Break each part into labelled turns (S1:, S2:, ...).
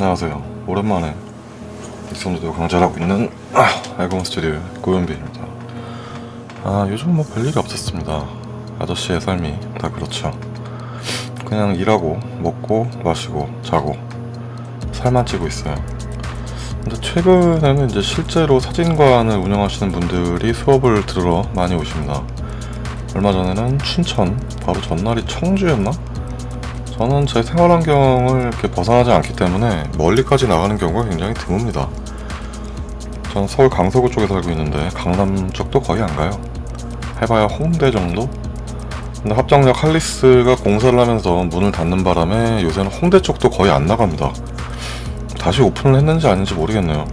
S1: 안녕하세요. 오랜만에 익선주도 강좌를 하고 있는 알고몬 스튜디오의 고현빈입니다. 요즘 뭐 별일이 없었습니다. 아저씨의 삶이 다 그렇죠. 그냥 일하고 먹고 마시고 자고 살만 찌고 있어요. 근데 최근에는 이제 실제로 사진관을 운영하시는 분들이 수업을 들으러 많이 오십니다. 얼마 전에는 춘천, 바로 전날이 청주였나? 저는 제 생활 환경을 이렇게 벗어나지 않기 때문에 멀리까지 나가는 경우가 굉장히 드뭅니다. 저는 서울 강서구 쪽에 살고 있는데 강남 쪽도 거의 안 가요. 해봐야 홍대 정도? 근데 합정역 할리스가 공사를 하면서 문을 닫는 바람에 요새는 홍대 쪽도 거의 안 나갑니다. 다시 오픈을 했는지 아닌지 모르겠네요.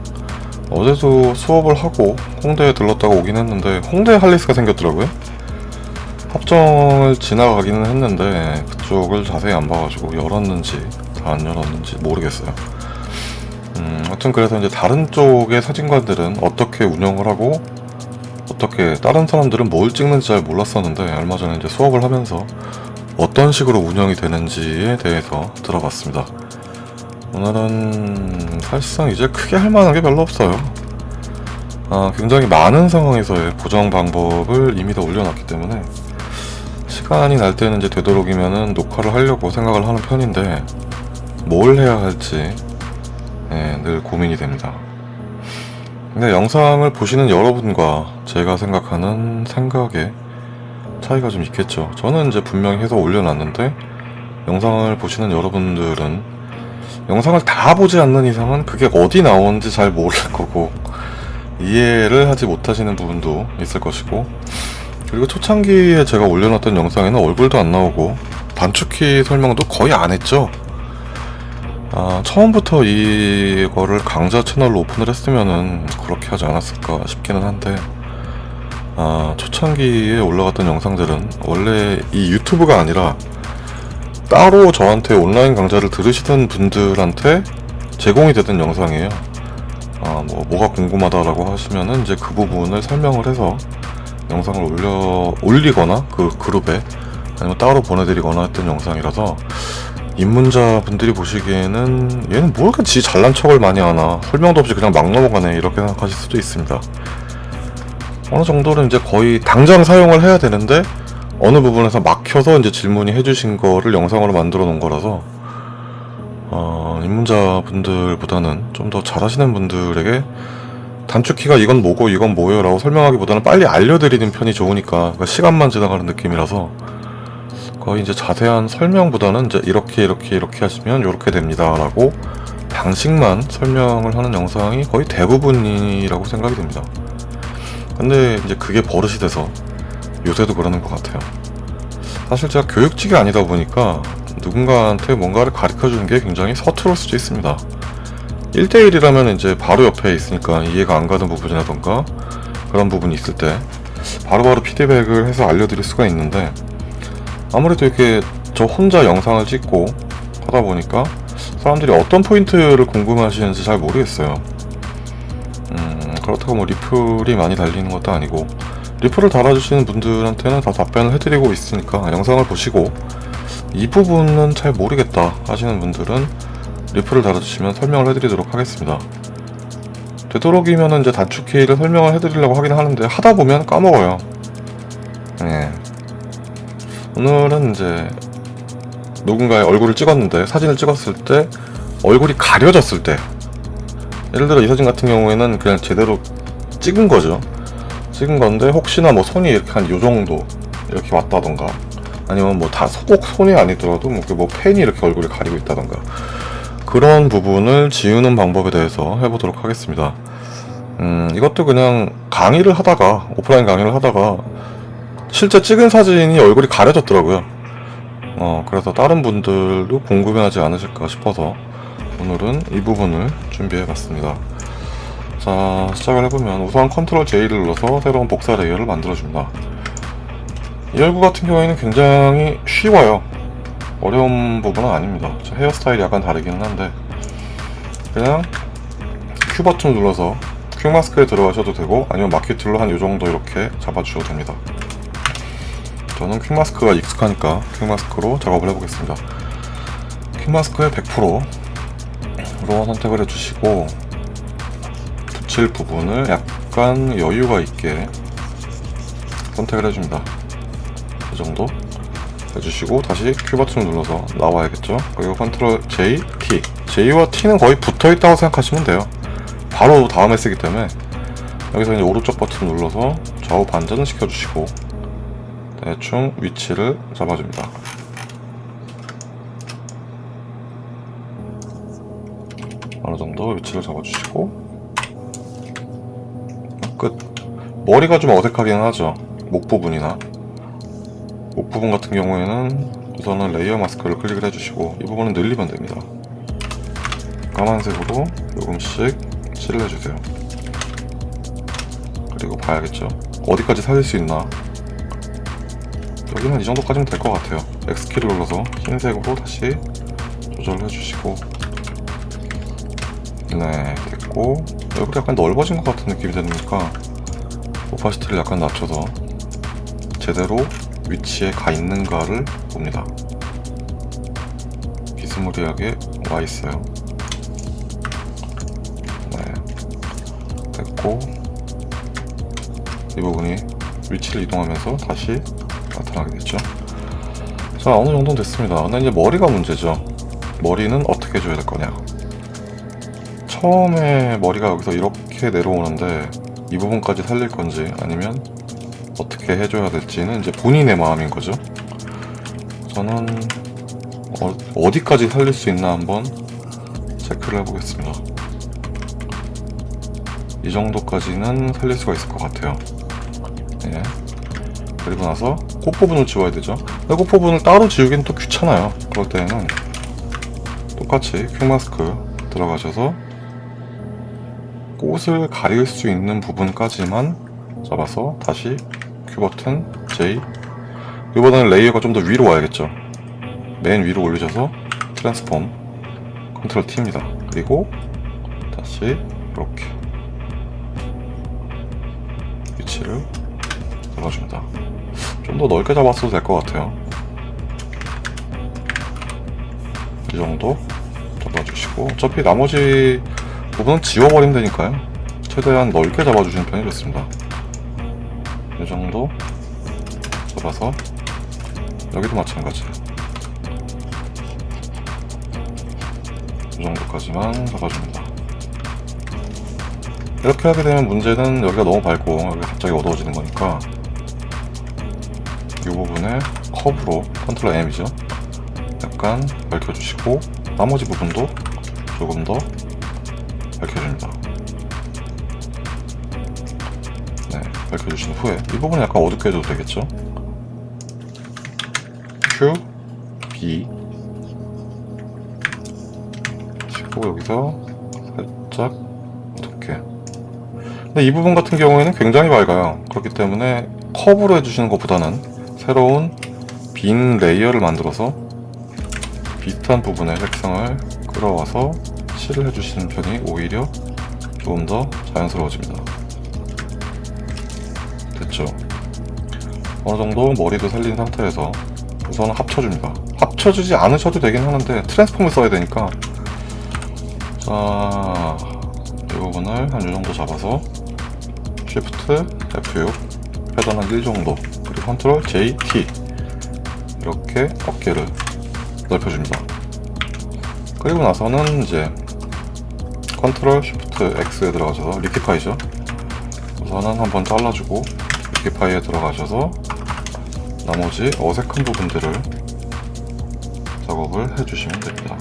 S1: 어제도 수업을 하고 홍대에 들렀다가 오긴 했는데 홍대에 할리스가 생겼더라고요. 합정을 지나가기는 했는데 그쪽을 자세히 안 봐가지고 열었는지 다 안 열었는지 모르겠어요. 하여튼 그래서 이제 다른 쪽의 사진관들은 어떻게 운영을 하고 어떻게 다른 사람들은 뭘 찍는지 잘 몰랐었는데 얼마 전에 이제 수업을 하면서 어떤 식으로 운영이 되는지에 대해서 들어봤습니다. 오늘은 사실상 이제 크게 할 만한 게 별로 없어요. 굉장히 많은 상황에서의 보정 방법을 이미 다 올려놨기 때문에 시간이 날 때는 이제 되도록이면은 녹화를 하려고 생각을 하는 편인데 뭘 해야 할지 늘 고민이 됩니다. 근데 영상을 보시는 여러분과 제가 생각하는 생각에 차이가 좀 있겠죠. 저는 이제 분명히 해서 올려놨는데 영상을 보시는 여러분들은 영상을 다 보지 않는 이상은 그게 어디 나오는지 잘 모를 거고 이해를 하지 못하시는 부분도 있을 것이고, 그리고 초창기에 제가 올려놨던 영상에는 얼굴도 안 나오고 단축키 설명도 거의 안 했죠. 처음부터 이거를 강좌 채널로 오픈을 했으면은 그렇게 하지 않았을까 싶기는 한데, 초창기에 올라갔던 영상들은 원래 이 유튜브가 아니라 따로 저한테 온라인 강좌를 들으시던 분들한테 제공이 되던 영상이에요. 뭐가 궁금하다라고 하시면은 이제 그 부분을 설명을 해서 영상을 올리거나 그 그룹에 아니면 따로 보내드리거나 했던 영상이라서 입문자분들이 보시기에는 얘는 뭐 이렇게 지 잘난 척을 많이 하나, 설명도 없이 그냥 막 넘어가네, 이렇게 생각하실 수도 있습니다. 어느 정도는 이제 거의 당장 사용을 해야 되는데 어느 부분에서 막혀서 이제 질문이 해주신 거를 영상으로 만들어 놓은 거라서 입문자분들보다는 좀 더 잘하시는 분들에게 단축키가 이건 뭐고 이건 뭐예요 라고 설명하기보다는 빨리 알려드리는 편이 좋으니까, 그러니까 시간만 지나가는 느낌이라서 거의 이제 자세한 설명보다는 이제 이렇게 하시면 이렇게 됩니다 라고 방식만 설명을 하는 영상이 거의 대부분이라고 생각이 됩니다. 근데 이제 그게 버릇이 돼서 요새도 그러는 것 같아요. 사실 제가 교육직이 아니다 보니까 누군가한테 뭔가를 가르쳐주는 게 굉장히 서투를 수도 있습니다. 1대1이라면 이제 바로 옆에 있으니까 이해가 안 가는 부분이라던가 그런 부분이 있을 때 바로바로 피드백을 해서 알려드릴 수가 있는데, 아무래도 이렇게 저 혼자 영상을 찍고 하다 보니까 사람들이 어떤 포인트를 궁금해하시는지 잘 모르겠어요. 그렇다고 뭐 리플이 많이 달리는 것도 아니고, 리플을 달아주시는 분들한테는 다 답변을 해드리고 있으니까 영상을 보시고 이 부분은 잘 모르겠다 하시는 분들은 리플을 달아주시면 설명을 해드리도록 하겠습니다. 되도록이면 이제 단축키를 설명을 해드리려고 하긴 하는데 하다 보면 까먹어요. 오늘은 이제 누군가의 얼굴을 찍었는데, 사진을 찍었을 때 얼굴이 가려졌을 때, 예를 들어 이 사진 같은 경우에는 그냥 제대로 찍은 거죠. 찍은 건데 혹시나 뭐 손이 이렇게 한 요 정도 이렇게 왔다던가, 아니면 뭐 다 꼭 손이 아니더라도 뭐 펜이 이렇게 얼굴을 가리고 있다던가, 그런 부분을 지우는 방법에 대해서 해보도록 하겠습니다. 이것도 그냥 강의를 하다가, 오프라인 강의를 하다가 실제 찍은 사진이 얼굴이 가려졌더라고요. 그래서 다른 분들도 궁금해하지 않으실까 싶어서 오늘은 이 부분을 준비해봤습니다. 자, 시작을 해보면 우선 컨트롤 J를 눌러서 새로운 복사 레이어를 만들어줍니다. 이 얼굴 같은 경우에는 굉장히 쉬워요. 어려운 부분은 아닙니다. 헤어스타일이 약간 다르기는 한데 그냥 Q 버튼 눌러서 퀵 마스크에 들어가셔도 되고, 아니면 마키 툴로 한 요정도 이렇게 잡아주셔도 됩니다. 저는 퀵 마스크가 익숙하니까 퀵 마스크로 작업을 해보겠습니다. 퀵 마스크의 100% 선택을 해주시고 붙일 부분을 약간 여유가 있게 선택을 해줍니다. 이 정도 해주시고 다시 Q 버튼을 눌러서 나와야겠죠. 그리고 컨트롤 J, T. J와 T는 거의 붙어있다고 생각하시면 돼요. 바로 다음에 쓰기 때문에 여기서 이제 오른쪽 버튼 눌러서 좌우 반전을 시켜주시고 대충 위치를 잡아줍니다. 어느 정도 위치를 잡아주시고 끝. 머리가 좀 어색하긴 하죠. 목 부분이나 목 부분 같은 경우에는 우선은 레이어 마스크를 클릭을 해주시고 이 부분은 늘리면 됩니다. 까만색으로 조금씩 칠을 해주세요. 그리고 봐야겠죠. 어디까지 살릴 수 있나. 여기는 이 정도까지면 될 것 같아요. X키를 눌러서 흰색으로 다시 조절을 해주시고 네, 됐고 얼굴이 약간 넓어진 것 같은 느낌이 드니까 오파시티를 약간 낮춰서 제대로 위치에 가 있는가를 봅니다. 비스무리하게 와 있어요. 네, 됐고 이 부분이 위치를 이동하면서 다시 나타나게 됐죠. 자, 어느 정도는 됐습니다. 근데 이제 머리가 문제죠. 머리는 어떻게 해줘야 될 거냐. 처음에 머리가 여기서 이렇게 내려오는데 이 부분까지 살릴 건지 아니면 어떻게 해줘야 될지는 이제 본인의 마음인 거죠. 저는 어디까지 살릴 수 있나 한번 체크를 해보겠습니다. 이 정도까지는 살릴 수가 있을 것 같아요. 예. 그리고 나서 코 부분을 지워야 되죠. 근데 코 부분을 따로 지우기는 또 귀찮아요. 그럴 때는 똑같이 퀵 마스크 들어가셔서 꽃을 가릴 수 있는 부분까지만 잡아서 다시 Q 버튼 J. 이번에는 레이어가 좀 더 위로 와야겠죠. 맨 위로 올리셔서 트랜스폼 컨트롤 T입니다. 그리고 다시 이렇게 위치를 잡아줍니다. 좀 더 넓게 잡았어도 될 것 같아요. 이 정도 잡아주시고 어차피 나머지 부분은 지워버리면 되니까요. 최대한 넓게 잡아주시는 편이 좋습니다. 이 정도 잡아서 여기도 마찬가지. 이 정도까지만 잡아줍니다. 이렇게 하게 되면 문제는 여기가 너무 밝고 여기가 갑자기 어두워지는 거니까 이 부분에 컵으로 컨트롤 M이죠. 약간 밝혀주시고 나머지 부분도 조금 더 밝혀줍니다. 네, 밝혀주신 후에 이 부분은 약간 어둡게 해줘도 되겠죠. Q, B 치고 여기서 살짝 어둡게. 근데 이 부분 같은 경우에는 굉장히 밝아요. 그렇기 때문에 컵으로 해주시는 것보다는 새로운 빈 레이어를 만들어서 비슷한 부분의 색상을 끌어와서 칠을 해주시는 편이 오히려 조금 더 자연스러워집니다. 됐죠? 어느 정도 머리도 살린 상태에서 우선 합쳐줍니다. 합쳐주지 않으셔도 되긴 하는데 트랜스폼을 써야 되니까 자, 이 부분을 한 이 정도 잡아서 Shift F6 패턴 한 1 정도 그리고 컨트롤 J, T 이렇게 어깨를 넓혀줍니다. 그리고 나서는 이제 컨트롤 쉬프트 X에 들어가셔서 리키파이죠. 우선은 한번 잘라주고 리키파이에 들어가셔서 나머지 어색한 부분들을 작업을 해주시면 됩니다.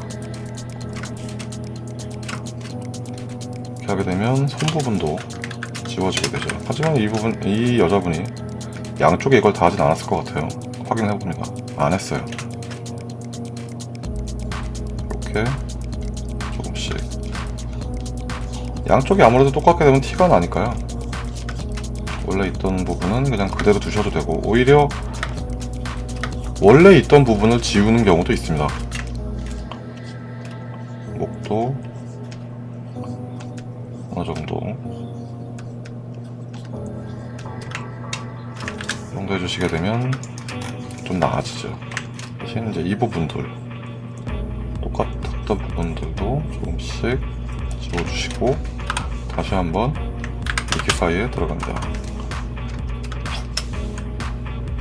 S1: 이렇게 하게 되면 손 부분도 지워지게 되죠. 하지만 이 부분, 이 여자분이 양쪽에 이걸 다 하진 않았을 것 같아요. 확인을 해봅니다. 안 했어요. 이렇게 조금씩 양쪽이 아무래도 똑같게 되면 티가 나니까요. 원래 있던 부분은 그냥 그대로 두셔도 되고 오히려 원래 있던 부분을 지우는 경우도 있습니다. 목도 어느 정도 해주시게 되면 좀 나아지죠. 대신 이제 이 부분들 똑같아. 튀었던 부분들도 조금씩 지워주시고 다시 한번 미키파이에 들어갑니다.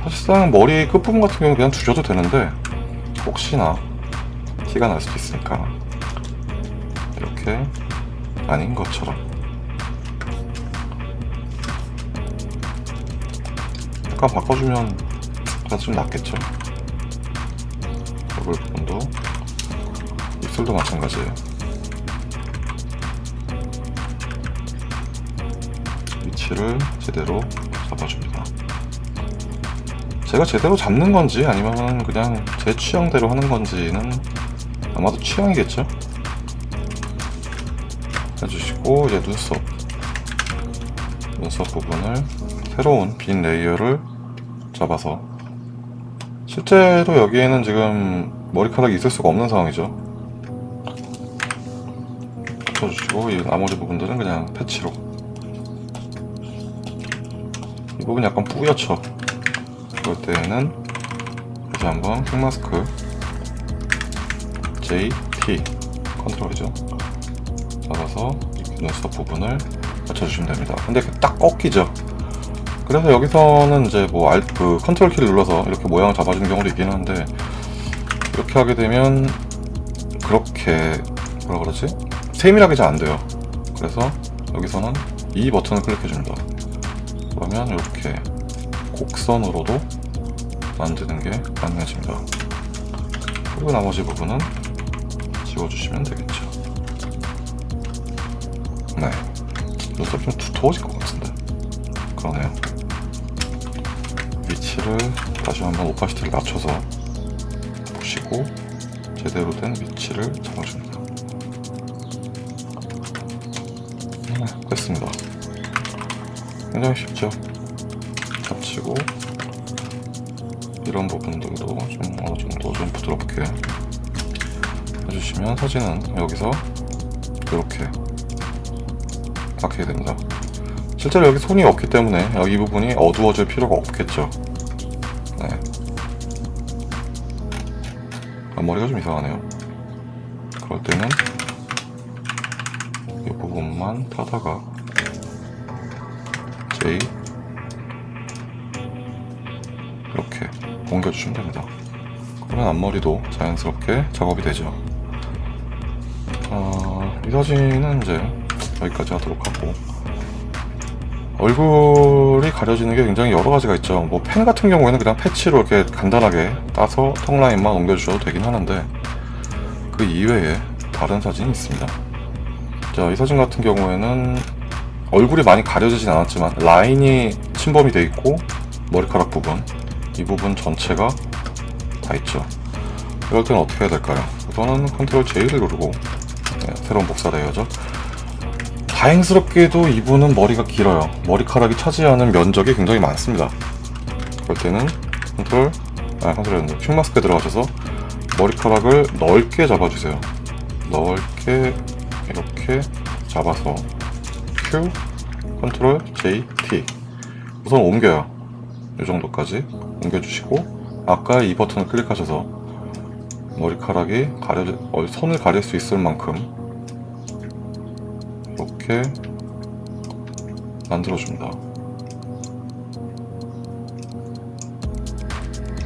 S1: 사실상 머리 끝부분 같은 경우는 그냥 두셔도 되는데 혹시나 티가 날 수도 있으니까 이렇게 아닌 것처럼 약간 바꿔주면 좀 낫겠죠. 얼굴 부분도, 입술도 마찬가지예요. 위치를 제대로 잡아줍니다. 제가 제대로 잡는 건지 아니면 그냥 제 취향대로 하는 건지는 아마도 취향이겠죠? 해주시고 이제 눈썹 부분을 새로운 빈 레이어를 잡아서, 실제로 여기에는 지금 머리카락이 있을 수가 없는 상황이죠. 붙여주시고 이 나머지 부분들은 그냥 패치로, 이 부분 약간 뿌옇죠. 그럴 때는 다시 한번 퀵마스크 JT 컨트롤이죠. 잡아서 눈썹 부분을 맞춰주시면 됩니다. 근데 딱 꺾이죠. 그래서 여기서는 이제 뭐 그 컨트롤 키를 눌러서 이렇게 모양을 잡아주는 경우도 있긴 한데, 이렇게 하게 되면 그렇게 뭐라 그러지? 세밀하게 잘 안 돼요. 그래서 여기서는 이 버튼을 클릭해 줍니다. 그러면 이렇게 곡선으로도 만드는 게 가능해집니다. 그리고 나머지 부분은 지워주시면 되겠죠. 네, 눈썹 좀 두터워질 것 같은데 그러네요. 위치를 다시 한번 오파시티를 낮춰서 보시고 제대로 된 위치를 잡아줍니다. 네, 됐습니다. 굉장히 쉽죠. 잡치고 이런 부분들도 좀 어느 정도 좀 부드럽게 해주시면 사진은 여기서 이렇게 박히게 됩니다. 실제로 여기 손이 없기 때문에 여기 이 부분이 어두워질 필요가 없겠죠. 네. 앞머리가 좀 이상하네요. 그럴 때는 이 부분만 타다가 J 이렇게 옮겨주시면 됩니다. 그러면 앞머리도 자연스럽게 작업이 되죠. 이 사진은 이제 여기까지 하도록 하고, 얼굴이 가려지는 게 굉장히 여러 가지가 있죠. 뭐 펜 같은 경우에는 그냥 패치로 이렇게 간단하게 따서 턱 라인만 옮겨주셔도 되긴 하는데, 그 이외에 다른 사진이 있습니다. 자, 이 사진 같은 경우에는 얼굴이 많이 가려지진 않았지만 라인이 침범이 돼 있고 머리카락 부분, 이 부분 전체가 다 있죠. 이럴 때는 어떻게 해야 될까요? 우선은 컨트롤 J를 누르고, 네, 새로운 복사 레이어죠. 다행스럽게도 이분은 머리가 길어요. 머리카락이 차지하는 면적이 굉장히 많습니다. 그럴 때는 컨트롤 퀵마스크에 들어가셔서 머리카락을 넓게 잡아주세요. 넓게 이렇게 잡아서 Q 컨트롤 J T, 우선 옮겨요. 이 정도까지 옮겨주시고, 아까 이 버튼을 클릭하셔서 머리카락이 손을 가릴 수 있을 만큼 이렇게 만들어줍니다.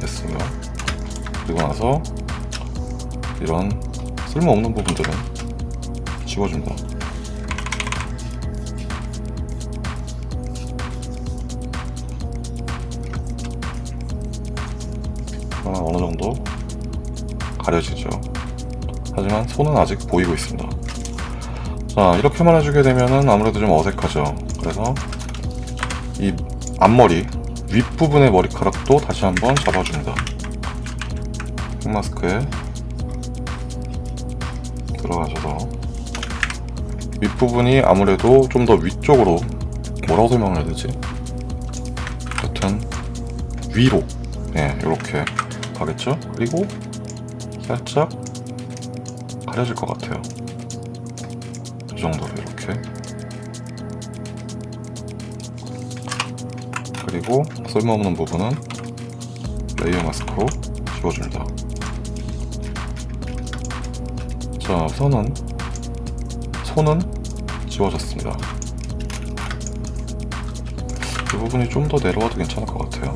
S1: 됐어요. 그리고 나서 이런 쓸모없는 부분들은 지워줍니다. 그러면 어느 정도 가려지죠. 하지만 손은 아직 보이고 있습니다. 자, 이렇게만 해주게 되면은 아무래도 좀 어색하죠. 그래서 이 앞머리 윗부분의 머리카락도 다시 한번 잡아줍니다. 퀵마스크에 들어가셔서 윗부분이 아무래도 좀 더 위쪽으로, 뭐라고 설명을 해야 되지? 여튼 위로, 예, 이렇게 가겠죠? 그리고 살짝 가려질 것 같아요. 이 정도로 이렇게. 그리고 쓸모없는 부분은 레이어 마스크로 지워줍니다. 자, 우선은 손은 지워졌습니다. 이 부분이 좀 더 내려와도 괜찮을 것 같아요.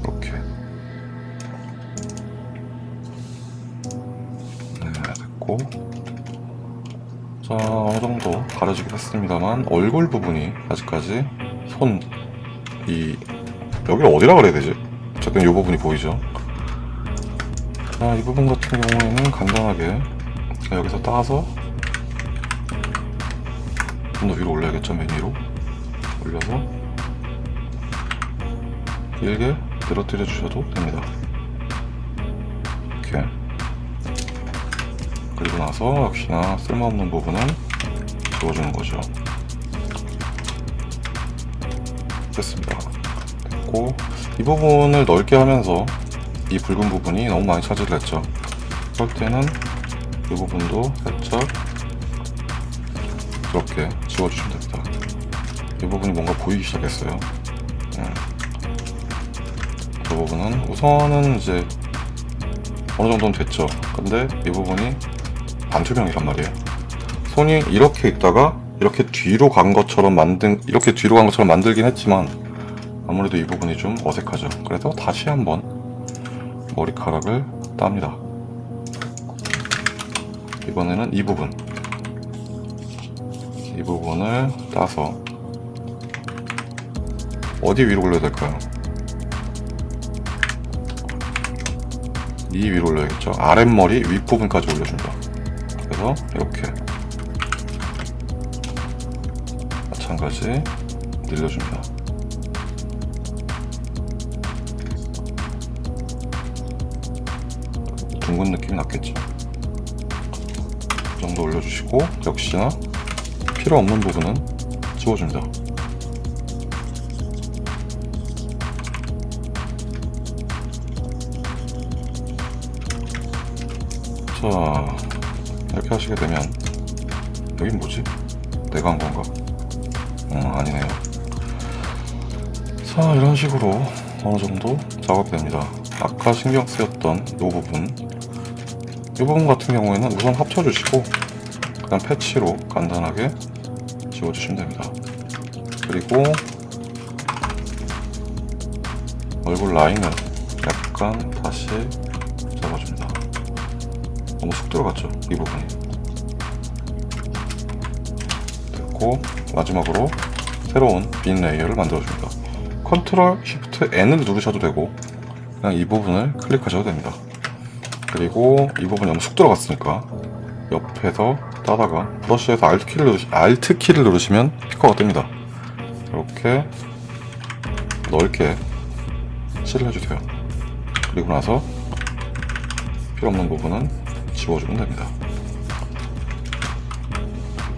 S1: 이렇게. 네, 됐고. 자, 어느 정도 가려지긴 했습니다만 얼굴 부분이 아직까지 여기를 어디라 그래야 되지? 어쨌든 이 부분이 보이죠. 자, 이 부분 같은 경우에는 간단하게 여기서 따서 좀 더 위로 올려야겠죠. 맨 위로 올려서 길게 늘어뜨려 주셔도 됩니다. 이렇게. 그리고 나서 역시나 쓸모없는 부분은 지워주는 거죠. 됐습니다. 됐고, 이 부분을 넓게 하면서 이 붉은 부분이 너무 많이 차지를 했죠. 그럴 때는 이 부분도 살짝 이렇게 지워주시면 됩니다. 이 부분이 뭔가 보이기 시작했어요. 이 부분은 우선은 이제 어느 정도는 됐죠. 근데 이 부분이 반투명이란 말이에요. 손이 이렇게 있다가 이렇게 뒤로 간 것처럼 만들긴 했지만 아무래도 이 부분이 좀 어색하죠. 그래서 다시 한번 머리카락을 땁니다. 이번에는 이 부분을 따서 어디 위로 올려야 될까요? 이 위로 올려야겠죠. 아랫머리 윗부분까지 올려줍니다. 그래서 이렇게 마찬가지 늘려줍니다. 둥근 느낌이 났겠죠. 이 정도 올려주시고 역시나 필요 없는 부분은 지워줍니다. 자, 이렇게 하시게 되면 여긴 뭐지? 내가 한 건가? 아니네요. 자, 이런 식으로 어느 정도 작업이 됩니다. 아까 신경 쓰였던 이 부분 같은 경우에는 우선 합쳐주시고 그냥 패치로 간단하게 지워주시면 됩니다. 그리고 얼굴 라인을 약간 다시 잡아줍니다. 너무 쑥 들어갔죠, 이 부분이. 됐고, 마지막으로 새로운 빈 레이어를 만들어줍니다. 컨트롤 쉬프트 N을 누르셔도 되고 그냥 이 부분을 클릭하셔도 됩니다. 그리고 이 부분이 너무 쑥 들어갔으니까 옆에서 따다가 브러쉬에서 Alt 키를 누르시면 피커가 뜹니다. 이렇게 넓게 칠을 해주세요. 그리고 나서 필요 없는 부분은 지워주면 됩니다.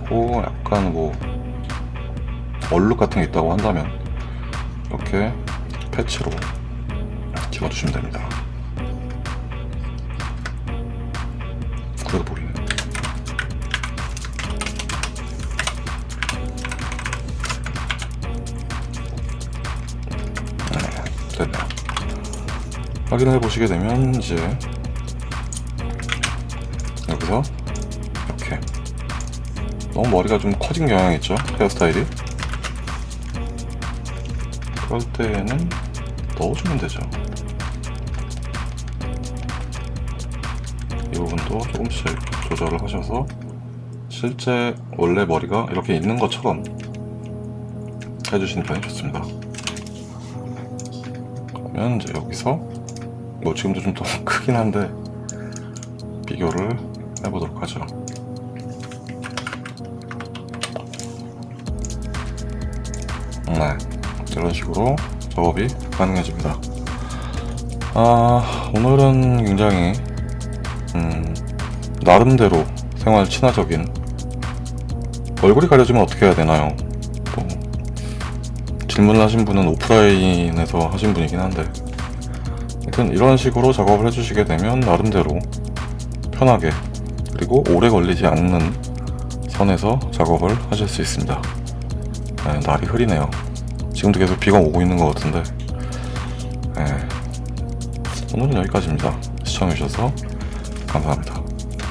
S1: 그리고 약간 얼룩 같은 게 있다고 한다면 이렇게 패치로 지워주시면 됩니다. 그래도 보이네. 됐네요. 확인해 보시게 되면 이제 여기서 이렇게 너무 머리가 좀 커진 경향이 있죠, 헤어스타일이. 그럴 때에는 넣어주면 되죠. 이 부분도 조금씩 조절을 하셔서 실제 원래 머리가 이렇게 있는 것처럼 해주시는 편이 좋습니다. 그러면 이제 여기서 지금도 좀 더 크긴 한데 비교를 해보도록 하죠. 네, 이런 식으로 작업이 가능해집니다. 오늘은 굉장히 나름대로 생활 친화적인, 얼굴이 가려지면 어떻게 해야 되나요? 질문을 하신 분은 오프라인에서 하신 분이긴 한데, 하여튼 이런 식으로 작업을 해주시게 되면 나름대로 편하게 그리고 오래 걸리지 않는 선에서 작업을 하실 수 있습니다. 네, 날이 흐리네요. 지금도 계속 비가 오고 있는 것 같은데, 네, 오늘은 여기까지입니다. 시청해주셔서 감사합니다.